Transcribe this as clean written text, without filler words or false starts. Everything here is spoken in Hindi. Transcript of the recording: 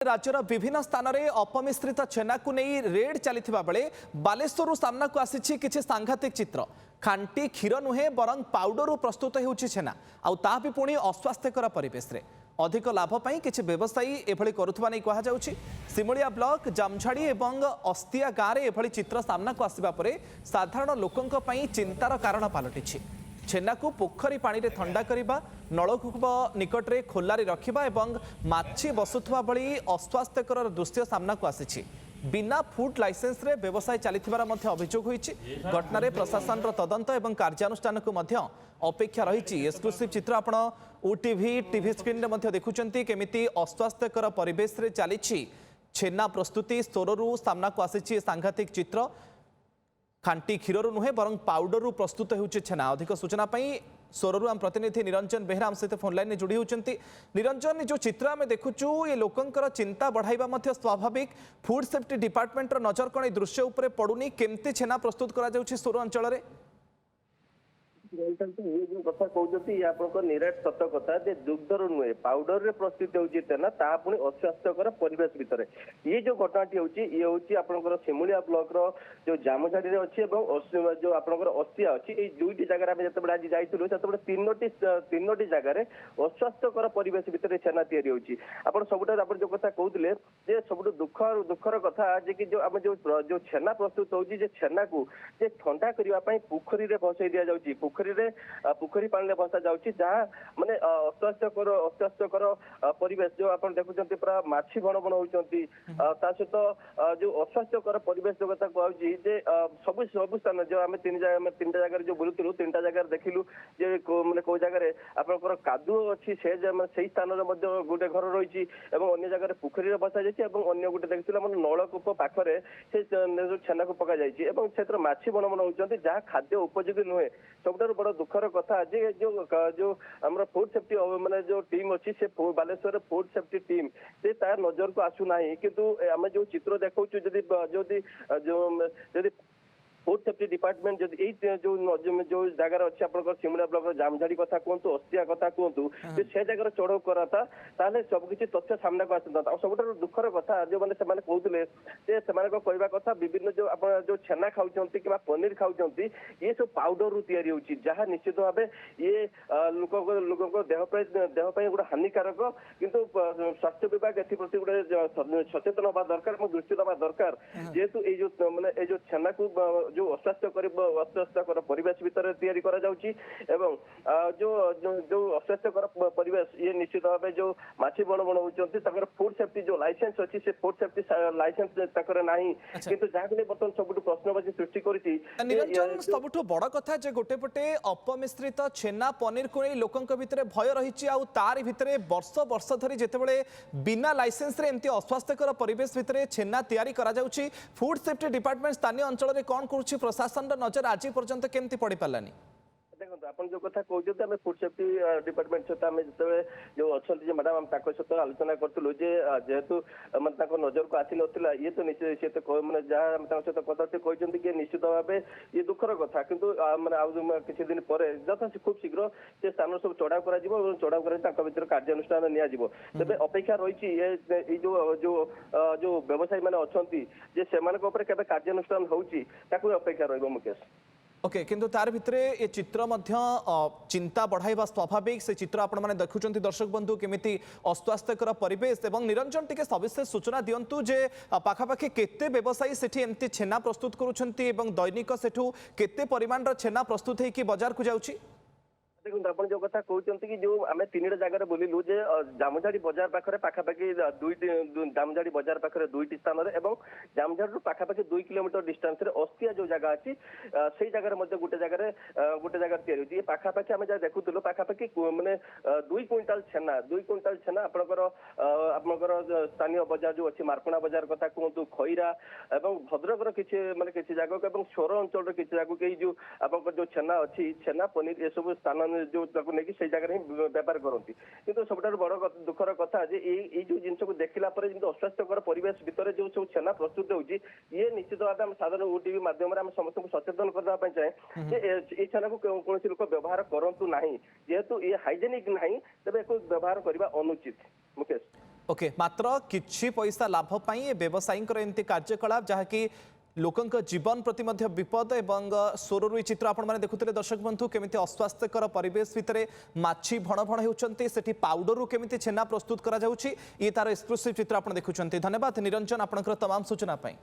राज्यर विभिन्न स्थान में अपमिश्रित छेना को नहीं रेड चली बेले बालेश्वर सामना को आसी किसी सांघातिक चित्र खांटी क्षीर नुहे बरं पाउडर प्रस्तुत होउछि छेना आउ ता भी पुणी अस्वास्थ्यकर परिवेश रे अधिक लाभ पाई किछि व्यवसायी एभली करुथबा नै कहा जाउछि। सिमुलिया ब्लॉक जामझाड़ी एवं अस्तिया गाँव में एभली चित्र सामना को आसिबा परे साधारण लोकंक पई चिंतार कारण पलटिछि। छेना को पोखरी पानी रे थंडा करिबा नलकूप निकट रे खोलारी रखिबा एवं माछी बसुथबा भली अस्वास्थ्यकर दृश्य सामना को आसिछि। बिना फूड लाइसेंस रे व्यवसाय चलिथिबार मध्य अभियोग होईछि। घटना रे प्रशासन रो तदंत एवं कार्यानुष्ठान को मध्य अपेक्षा रही। एक्सक्लूसिव चित्र आपण ओटीवी टीवी स्क्रीन रे मध्य देखुचंती केमिति अस्वास्थ्यकर परिवेश रे चलिछि छेना प्रस्तुति। सोररू सामना को आसिछि सांघातिक चित्र खांटी क्षीर नुहे बरं पाउडर प्रस्तुत होउछि छेना। अधिक सूचना पाई सोररू आम प्रतिनिधि निरंजन बेहरा आम सहित फोन लाइन में जोड़ी होती। निरंजन जो चित्र आम देखुचु ये लोकंकर चिंता बढ़ाइबा मध्य स्वाभाविक। फूड सेफ्टी डिपार्टमेंट नजर कण दृश्य उपरे पड़ुनी केमती छेना प्रस्तुत करा जाउछि सोर अंचल रे? ये जो कथा कहते ये आप निराट सत कथा दुग्धर नुहे पाउडर रे प्रस्तुत होती छेना ता पुणी अस्वास्थ्यकर परिवेश भितर ये जो घटनाटी होची ये होची आपनकर सिमुलिया ब्लॉक रो जो जामझाड़ी रे अछि एवं जो आपनकर अस्तिया अछि ए दुईटी जगह में जते आज जाइतलु तते तीनोटी जगह रे अस्वास्थ्यकर परिवेश भितर छेना तयारी होची। आपण सबटा आपण जो कथा कहउतले जे सबटु दुखर कथा जे कि जो हम जो छेना प्रस्तुत होची जे छेना को जे ठंडा करिवा पई पोखरी रे भसई दिया जाउची। पोखरी पानी भसा जाउची जहाँ माने अस्वास्थ्यकर परिवेश जो आप देखुଛନ୍ତି पूरा माछी भण भण होउଛନ୍ତି ता सहित जो अस्वास्थ्यकर परिवेश जो कथा कहउची जे सब स्थान जो आम तीन जगह जो बुलुतलु तीनटा जगह देखिलु जे माने को जगह रे आपनकर कादुओ अछि से स्थान रे मध्य गोटे घर रहिछि एवं अन्य जगह रे पोखरी रे भसा जाइछि एवं अन्य गोटे देखिलु मन नलकूप पाखरे से जो छेना को पका जाइछि एवं क्षेत्र माछी भण भण होउଛନ୍ତି जहाँ खाद्य उपयोगी नुहे। सबुठारु बड़ दुखर कथा जे जो हमर फूड सेफ्टी माने जो टीम अछि से बालेश्वर फूड सेफ्टी टीम से तार नजर को आसु नाही किंतु आम जो चित्र देखौछु जदि फूड सेफ्टी डिपार्टमेंट जो जगह अच्छे आप सिमुलिया ब्लॉक जामझाड़ी कथा कहतु अस्तिया कथा कहतु से जगह चढ़ाऊ कराता ताले सबकि तथ्य सामना को आसता। सबुठारु दुखर कथा जो मैंने कहते कहवा कथा विभिन्न जो आप जो छेना खाऊँच कि पनीर खाऊँच ये सब पाउडर रु तैयारी होची जहाँ निश्चित भाव ये लोक देह गोटे हानिकारक किंतु स्वास्थ्य विभाग एप्रति गोटे सचेतन हवा दरकार दृष्टि दवा दरकार जेहेतु ये माने जो छेना को जो अस्वास्थ्यकर परिवेश भितर तैयारी करा जाउची एवं जो अस्वास्थ्यकर परिवेश ये निश्चित भाव जो माछी बण बण होउचंती ताकर फूड सेफ्टी जो लाइसेंस अछि से फूड सेफ्टी लाइसेंस ताकर नाही किंतु जाके बर्तन सबटु प्रश्नवाची सृष्टि करिछि। निरंजन सबटु बड़ कथा जे गोटे पटे अपमिश्रित छेना पनीर को नै लोकंक भितरे भय रहिछि आ तार भितरे वर्ष धरी जेतेबेले बिना लाइसेंस रे एमती अस्वास्थ्यकर परिवेश भितरे छेना तैयारी करा जाउछि फूड सेफ्टी डिपार्टमेंट स्थानीय अंचल रे कोन करूछि प्रशासन नजर आज पर्यंत केमती पड़ी पारानी? देखो आप जो कथा कहते आम फूड सेफ्टी डिपार्टमेंट सहित आम जो जो अच्छा मैडम आम सहित आलोचना करूँ जेहेतु मतलब नजर को आसी ना ये तो निश्चित सी तो मैंने जहाँ सहित कथा कहते कि निश्चित भाव ये दुखर कथा किंतु मैंने किसी दिन पर यथा खूब शीघ्र से स्थान सब चढ़ाऊ कर चढ़ाऊ कर भर कार्यानुष्ठान निजी तेज अपेक्षा रही जो व्यवसायी मैंने अच्छा से कार्यानुष्ठान होची अपेक्षा रही मुकेश। ओके किंतु तार भितरे ये चित्र मध्य चिंता बढ़ाइबा स्वाभाविक से चित्र आपण माने देखुचंती दर्शक बंधु केमिति अस्वास्थ्यकर परिवेश एवं निरंजन टिके सविशेष सूचना दियंतु जे पाखापाखि केते व्यवसायी सेठी एमती छेना प्रस्तुत करूछंती एवं दैनिक सेठू केते परिमाण रो छेना प्रस्तुत हेकी बाजार को जाउची? देखो आप जो कथा कहते कि जो आम तीन जगह बुलिलु जे जामझाड़ी बजार पाखे पाखापाखि जामझाड़ी बजार पाखे दुईटी स्थान जामझाड़ी पाखापाखि 2 किलोमीटर डिस्टेंस रे अस्तिया जो जगह अच्छी से जगह गोटे जगह तैयारी पाखापाखि आम जहाँ देखुलु पाखापाखि माने 2 क्विंटाल छेना आपनकर स्थानीय बजार जो अच्छी मार्कणा बजार कथा कहतु खईरा और भद्रक किसी माने किसी जगह सोर अंचल किसी जगह जो आप जो छेना अच्छी छेना पनीर ये सब स्थान जो नहीं से जगह ही व्यापार करती किंतु सबुठारु बड़ दुखर कथा ये जो जिन को देखला अस्वास्थ्यकर परिवेश भितर जो सब छेना प्रस्तुत होची ये निश्चित भाव में साधारण ओटीवी माध्यम समस्त सचेतन करने चाहे ये छेना को कौन लोक व्यवहार करूँ ना जेहेतु ये हाइजेनिक ना तेज व्यवहार करने अनुचित मुकेश। ओके मात्र किछि पैसा लाभ पाई ए व्यवसायींकर एमती कार्यकलाप जहाँकि लोकंक जीवन प्रति मध्य विपद एवं सोरु चित्र आपण मैंने देखुते दर्शक बंधु केमिति अस्वास्थ्यकर परिवेश भितर माछी भण भण होउचंती सेठी पाउडर केमिति छेना प्रस्तुत करा जाउची ये तार एक्सक्लूसिव चित्र आपण देखुचंती धन्यवाद निरंजन आपनकर तमाम सूचना पाई।